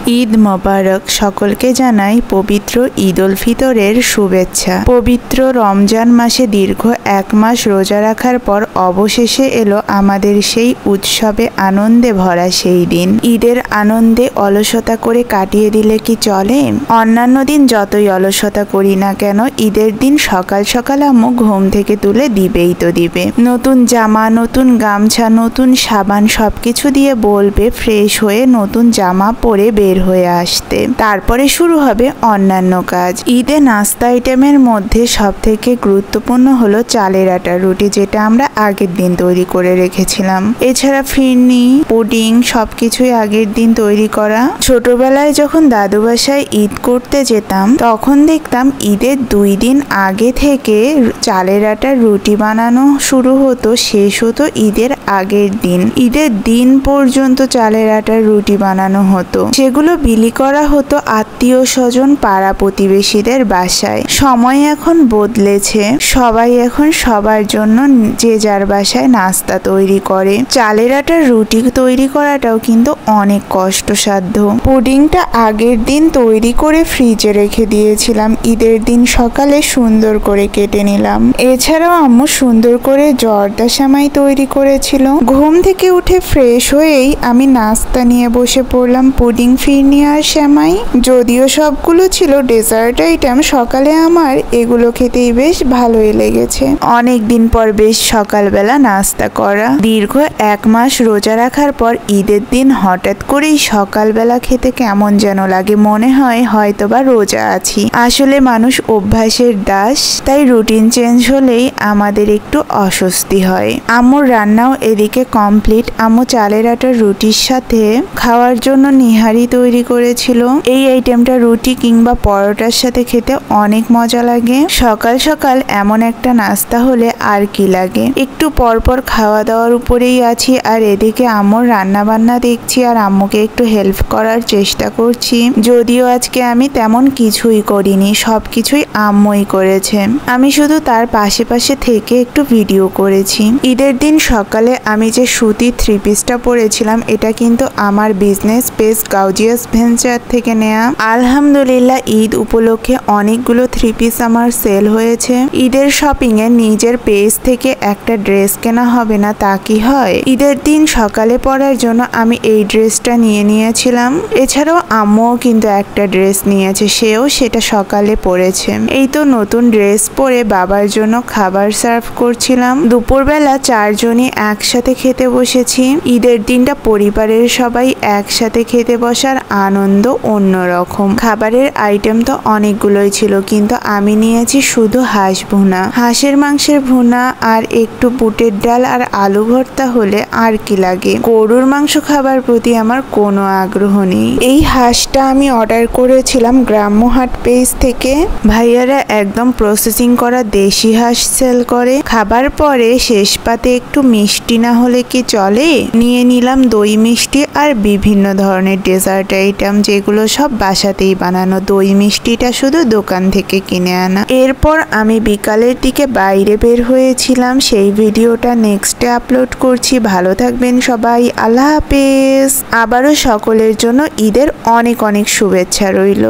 ঈদ মোবারক। সকলকে জানাই পবিত্র ঈদ উল ফিতরের শুভেচ্ছা। পবিত্র রমজান মাসে দীর্ঘ এক মাস রোজা রাখার পর অবশেষে এলো আমাদের সেই উৎসবে আনন্দে ভরা সেই দিন। ঈদের আনন্দে অলসতা করে কাটিয়ে দিলে কি চলে? অন্যান্য দিন যতই অলসতা করি না কেন, ঈদের দিন সকাল সকাল আম্মু ঘুম থেকে তুলে দিবেই তো দিবে। নতুন জামা, নতুন গামছা, নতুন সাবান সবকিছু দিয়ে বলবে ফ্রেশ হয়ে নতুন জামা পরে বের হয়ে আসতে। তারপরে শুরু হবে অন্যান্য কাজ। ঈদে নাস্তা আইটেমের মধ্যে সব থেকে গুরুত্বপূর্ণ হলো চালের আটার রুটি, যেটা আমরা আগের দিন তৈরি করে রেখেছিলাম। এছাড়া ফিরনি, পুডিং সবকিছুই আগের দিন তৈরি করা। ছোটবেলায় যখন দাদু বাসায় ঈদ করতে যেতাম তখন দেখতাম ঈদের 2 দিন আগে থেকে চালের আটার রুটি বানানো শুরু হতো, শেষ হতো ঈদের আগের দিন। ঈদের দিন পর্যন্ত চালের আটার রুটি বানানো হতো, সেগুলো বিলি করা হতো আত্মীয় স্বজন, পাড়া প্রতিবেশীদের বাসায়। সময় এখন বদলেছে, সবাই এখন সবার জন্য যে যার বাসায় নাস্তা তৈরি করে। চালের আটার রুটি তৈরি করাটাও কিন্তু অনেক কষ্টসাধ্য। পুডিংটা আগের দিন তৈরি করে ফ্রিজে রেখে দিয়েছিলাম, ঈদের দিন সকালে সুন্দর করে কেটে নিলাম। এছাড়াও আম্মু সুন্দর করে জর্দা সেমাই তৈরি করেছিল। ঘুম থেকে উঠে ফ্রেশ হয়েই আমি নাস্তা নিয়ে বসে পড়লাম, পুডিং, ফিরনি আর সেমাই। যদিও সবগুলো ছিল ডেজার্ট আইটেম, সকালে আমার এগুলো খেতেই বেশ ভালোই লেগেছে। অনেক দিন পর বেশ সকালবেলা নাস্তা করা। দীর্ঘ 1 মাস রোজা রাখার পর ঈদের দিন হঠাৎ করেই সকালবেলা খেতে কেমন যেন লাগে, মনে হয় হয়তোবা রোজা আছি। আসলে মানুষ অভ্যাসের দাস, তাই রুটিন চেঞ্জ হলেই আমাদের একটু অস্বস্তি হয়। আম্মুর রান্নাও এদিকে কমপ্লিট। আম্মু চালের আটার রুটির সাথে খাওয়ার জন্য নিহারি তৈরি করেছিল। এই আইটেমটা রুটি কিংবা পরোটার সাথে খেতে অনেক মজা লাগে। সকাল সকাল এমন একটা নাস্তা হলে আর কি লাগে। একটু পরপর খাওয়া দাওয়ার উপরেই আছি, আর এদিকে আম্মুর রান্না বান্না দেখছি আর আম্মুকে একটু হেল্প করার চেষ্টা করছি। যদিও আজকে আমি তেমন কিছুই করিনি, সবকিছুই আম্মুই করেছে। আমি শুধু তার পাশে পাশে থেকে একটু ভিডিও করেছি। ঈদের দিন সকালে আমি যে সুতির 3 পিসটা পরেছিলাম, এটা কিন্তু আমার বিজনেস পেজ গাউজিয়াস ভেঞ্চার থেকে নেয়া। আলহামদুলিল্লাহ ঈদ উপলক্ষে অনেকগুলো 3 পিস আমার সেল হয়েছে। ঈদের শপিং এ নিজের পেজ থেকে একটা ড্রেস কেনা হবে না তা কি হয়? ঈদের দিন সকালে পরার জন্য আমি এই ড্রেসটা নিয়ে নিয়েছিলাম। এছাড়াও আম্মুও কিন্তু একটা ড্রেস নিয়েছে, সেও সেটা সকালে পরেছে। এই তো নতুন ড্রেস পরে বাবার জন্য খাবার সার্ভ করছিলাম। দুপুরবেলা 4 জনই একসাথে খেতে বসেছি। ঈদের দিনটা পরিবারের সবাই একসাথে খেতে বসার আনন্দ অন্যরকম। খাবারের আইটেম তো অনেকগুলোই ছিল, কিন্তু আমি নিয়েছি শুধু হাঁস ভুনা। হাঁসের মাংসের ভুনা আর একটু বুটের ডাল আর আলু ভর্তা হলে আর কি লাগে। গরুর মাংস খাবার প্রতি আমার কোনো আগ্রহ নেই। এই হাঁসটা আমি অর্ডার করেছিলাম গ্রাম্যহাট পেজ থেকে। ভাইয়ারা একদম প্রসেসিং করা দেশি হাঁস সেল করে। খাবার পরে শেষ পাতে একটু মিষ্টি না হলে কি চলে? নিয়ে নিলাম দই মিষ্টি আর বিভিন্ন ধরনের ডেজার্ট আইটেম, যেগুলো সব বাসাতেই বানানো। দই মিষ্টিটা শুধু দোকান থেকে কিনে আনা। এরপর আমি বিকালের দিকে বাইরে বের হয়েছিলাম, সেই ভিডিওটা নেক্সটে আপলোড করছি। ভালো থাকবেন সবাই, আল্লাহ হাফেজ। আবারও সকলের জন্য ঈদের অনেক অনেক শুভেচ্ছা রইল।